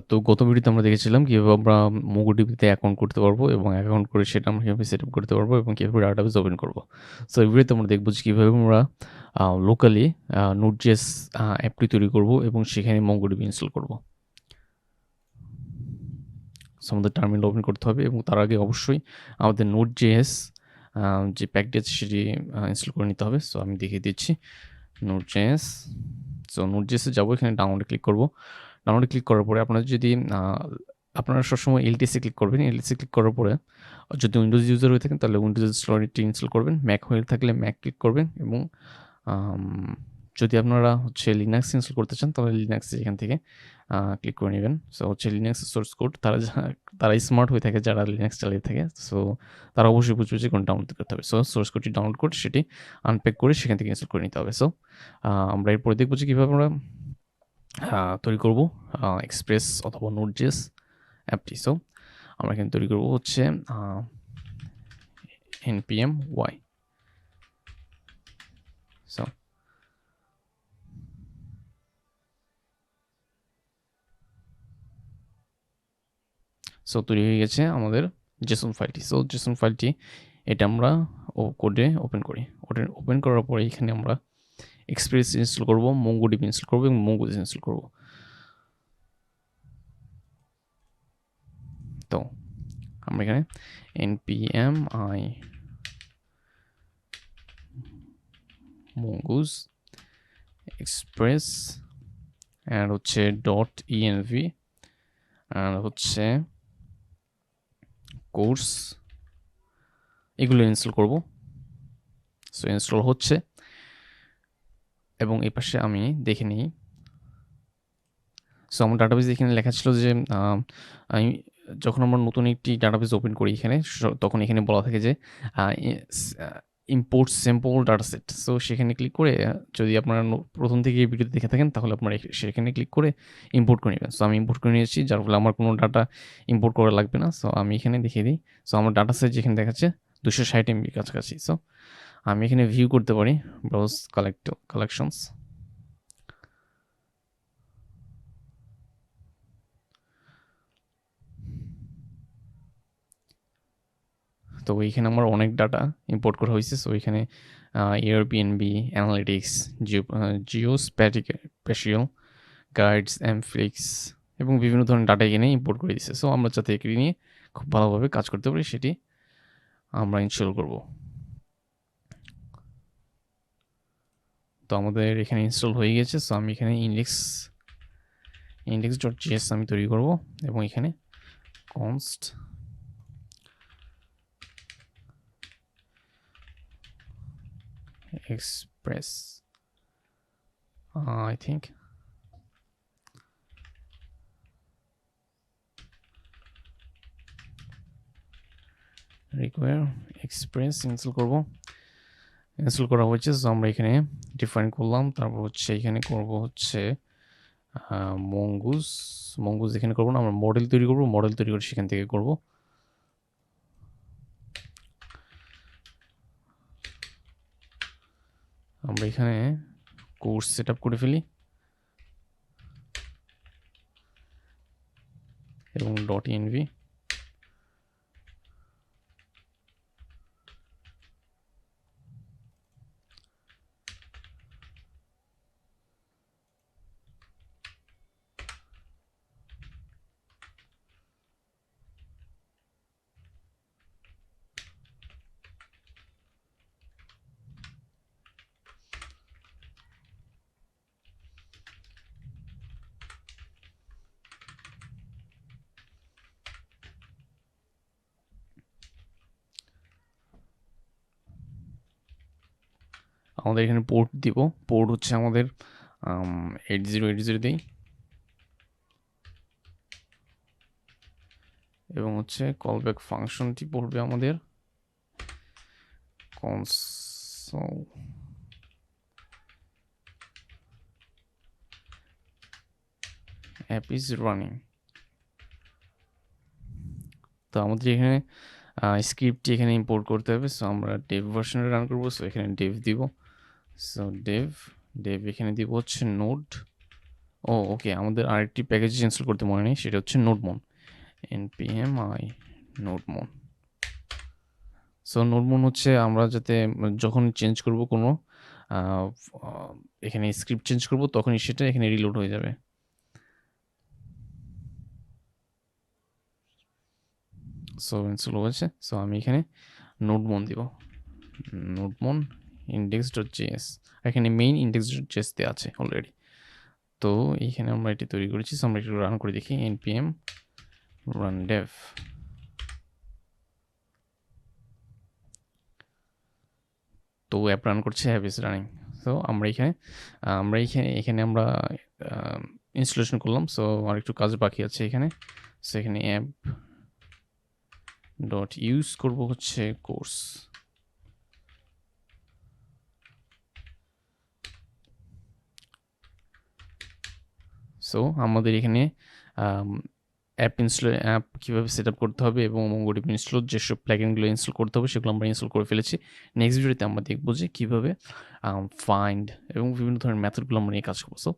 তো গত ভিডিওতে আমরা দেখেছিলাম কিভাবে আমরা MongoDB তে অ্যাকাউন্ট করতে পারবো এবং অ্যাকাউন্ট করে সেটা আমরা কিভাবে সেটআপ করতে পারবো এবং কিভাবে ডাটাবেস ওপেন করব। সো এই ভিডিওতে আমরা দেখব যে কিভাবে আমরা লোকালি Node.js অ্যাপটি তৈরি করব এবং সেখানে MongoDB ইনস্টল করব। সো আমাদের টার্মিনাল ওপেন করতে হবে এবং তার আগে অবশ্যই আমাদের Node.js যে প্যাকটি আছে সেটি ইনস্টল করে নিতে হবে। সো আমি দেখিয়ে দিচ্ছি Node.js। সো Node.js এ যাবো, এখানে ডাউনলোডে ক্লিক করব। ডাউনলোডে ক্লিক করার পরে আপনারা যদি আপনারা সবসময় এলটিসি ক্লিক করবেন। এলটিসি ক্লিক করার পরে যদি উইন্ডোজ ইউজার হয়ে থাকেন তাহলে উইন্ডোজ স্টোরটি ইনস্টল করবেন। ম্যাক হয়ে থাকলে ম্যাক ক্লিক করবেন এবং যদি আপনারা হচ্ছে লিনাক্স ইনস্টল করতে চান তাহলে লিনাক্স এখান থেকে ক্লিক করে নেবেন। সো হচ্ছে লিনাক্স সোর্স কোড তারা স্মার্ট হয়ে থাকে যারা লিনাক্স চালিয়ে থাকে। সো তারা অবশ্যই বুঝবে যে কোন ডাউনলোড করতে হবে। সো সোর্স কোডটি ডাউনলোড করে সেটি আনপ্যাক করে সেখান থেকে ইনস্টল করে নিতে হবে। সো আমরা এরপরে দেখবো যে কীভাবে আমরা তৈরি করব এক্সপ্রেস অথবা Node.js অ্যাপটি। সো আমরা এখানে তৈরি করব হচ্ছে npm y। সো তৈরি হয়ে গেছে আমাদের জেসন ফাইলটি। সো জেসন ফাইলটি এটা আমরা কোডে ওপেন করি। ওপেন করার পরে এখানে আমরা এক্সপ্রেস ইনস্টল করব, MongoDB ইনস্টল করব এবং MongoDB ইনস্টল করব। তো আমরা এখানে npm i mongoose express and হচ্ছে .env আর হচ্ছে কোর্স এগুলো ইনস্টল করব। সো ইনস্টল হচ্ছে এবং এই পাশে আমি দেখে নিই। সো আমার ডাটাবেস এখানে লেখা ছিল যে আমি যখন আমরা নতুন একটি ডাটাবেস ওপেন করি এখানে তখন এখানে বলা থাকে যে ইম্পোর্ট স্যাম্পল ডাটাসেট। সো সেখানে ক্লিক করে যদি আপনারা প্রথম থেকে এই ভিডিওতে দেখে থাকেন তাহলে আপনারা সেখানে ক্লিক করে ইম্পোর্ট করে নেবেন। সো আমি ইম্পোর্ট করে নিয়েছি, যার ফলে আমার কোনো ডাটা ইম্পোর্ট করা লাগবে না। সো আমি এখানে দেখিয়ে দিই। সো আমার ডাটাসেট যেখানে দেখাচ্ছে 260 MB কাছাকাছি। সো আমি এখানে ভিউ করতে পারি ব্রাউজ কালেকশনস। তো এইখানে আমার অনেক ডাটা ইম্পোর্ট করা হয়েছে। সো এখানে এয়ারবিএনবি, অ্যানালিটিক্স, জিওস্প্যাশিয়াল, গাইডস, এমফ্লিক্স এবং বিভিন্ন ধরনের ডাটা এখানে ইম্পোর্ট করে দিচ্ছে। সো আমরা যাতে এগুলি নিয়ে খুব ভালোভাবে কাজ করতে পারি সেটি আমরা ইনস্টল করব। তো আমাদের এখানে ইনস্টল হয়ে গেছে। সো আমি এখানে index.js আমি তৈরি করব এবং এখানে const express I think require express install করব। ইনস্টল করা হয়েছে। সো আমরা এখানে ডিফাইন করলাম, তারপর হচ্ছে এখানে করব হচ্ছে মঙ্গুস এখানে করবো না, আমরা মডেল তৈরি করব। মডেল তৈরি করে সেখান থেকে করব। আমরা এখানে কোর্স সেট আপ করে ফেলি এবং .env আমাদের এখানে পোর্ট দিব। পোর্ট হচ্ছে আমাদের 8080 দেই এবং হচ্ছে কলব্যাক ফাংশনটি পড়বে আমাদের console app is running। তো আমাদের এখানে স্ক্রিপ্টটি এখানে ইম্পোর্ট করতে হবে। সো আমরা ডেভ ভার্সনে রান করব। সো এখানে ডেভ দিব। সো ডেভ এখানে দিব হচ্ছে নোড ওকে, আমাদের আরেকটি প্যাকেজ ইনস্টল করতে মনে নেই, সেটা হচ্ছে নোডমন, npm i নোডমন। সো নোডমন হচ্ছে আমরা যাতে যখন চেঞ্জ করব কোনো এখানে স্ক্রিপ্ট চেঞ্জ করব তখনই সেটা এখানে রিলোড হয়ে যাবে। সো ইনস্টল হয়েছে। সো আমি এখানে নোডমন দিব, নোডমন index.js, এখানে মেইন index.js দেওয়া আছে অলরেডি। তো এইখানে আমরা এটি তৈরি করেছি। সো আমরা একটু রান করে দেখি, npm run dev। তো অ্যাপ রান করছে, অ্যাপ ইজ রানিং। সো আমরা এখানে আমরা ইনস্টলেশন করলাম। সো আর একটু কাজ বাকি আছে এখানে। সো এখানে অ্যাপ ডট ইউজ করবো হচ্ছে কোর্স। সো আমাদের এখানে অ্যাপ কীভাবে সেট আপ করতে হবে এবং MongoDB ইনস্টল যেসব প্ল্যাগইনগুলো ইনস্টল করতে হবে সেগুলো আমরা ইনস্টল করে ফেলেছি। নেক্সট ভিডিওতে আমরা দেখবো যে কীভাবে ফাইন্ড এবং বিভিন্ন ধরনের মেথডগুলো আমরা নিয়ে কাজ করবো।